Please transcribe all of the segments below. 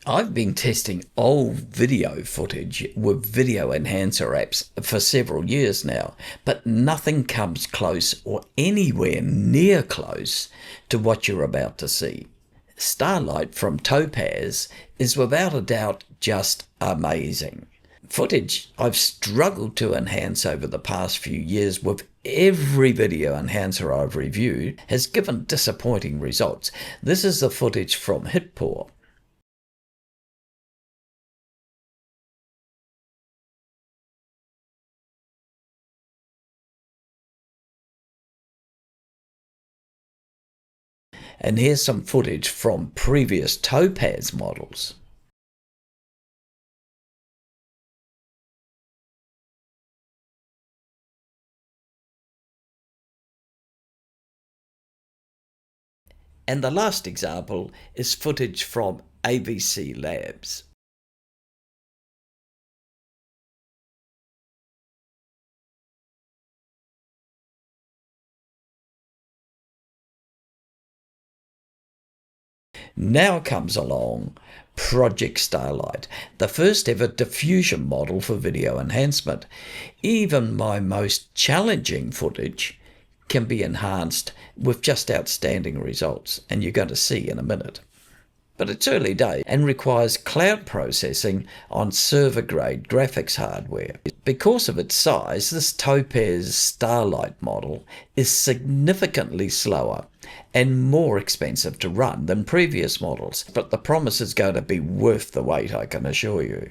I've been testing old video footage with video enhancer apps for several years now, but nothing comes close or anywhere near close to what you're about to see. Starlight from Topaz is without a doubt just amazing. Footage I've struggled to enhance over the past few years with every video enhancer I've reviewed has given disappointing results. This is the footage from HitPoor. And here's some footage from previous Topaz models. And the last example is footage from ABC Labs. Now comes along Project Starlight, the first ever diffusion model for video enhancement. Even my most challenging footage can be enhanced with just outstanding results, and you're going to see in a minute. But it's early days and requires cloud processing on server-grade graphics hardware. Because of its size, this Topaz Starlight model is significantly slower and more expensive to run than previous models, but the promise is going to be worth the wait, I can assure you.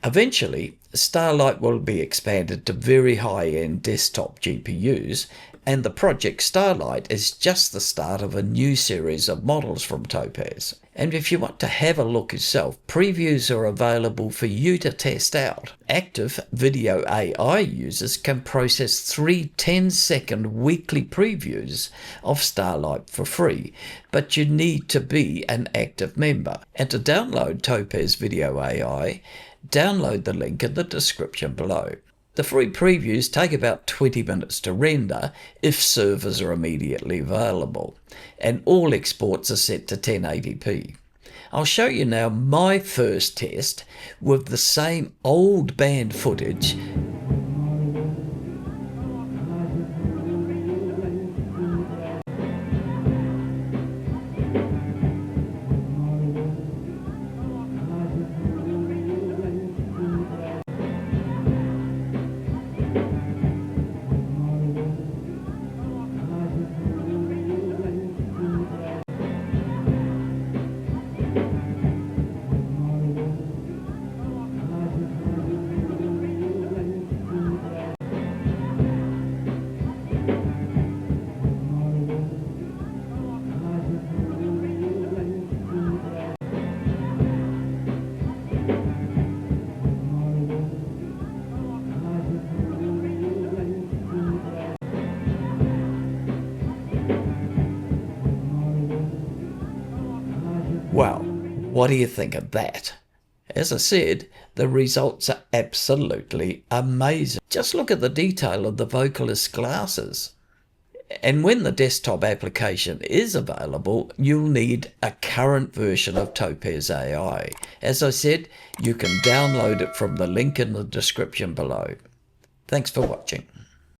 Eventually, Starlight will be expanded to very high-end desktop GPUs, and the Project Starlight is just the start of a new series of models from Topaz. And if you want to have a look yourself, previews are available for you to test out. Active video AI users can process 3 10-second weekly previews of Starlight for free, but you need to be an active member. And to download Topaz Video AI, download the link in the description below. The free previews take about 20 minutes to render if servers are immediately available, and all exports are set to 1080p. I'll show you now my first test with the same old band footage. Well, what do you think of that? As I said, the results are absolutely amazing. Just look at the detail of the vocalist's glasses. And when the desktop application is available, you'll need a current version of Topaz AI. As I said, you can download it from the link in the description below. Thanks for watching.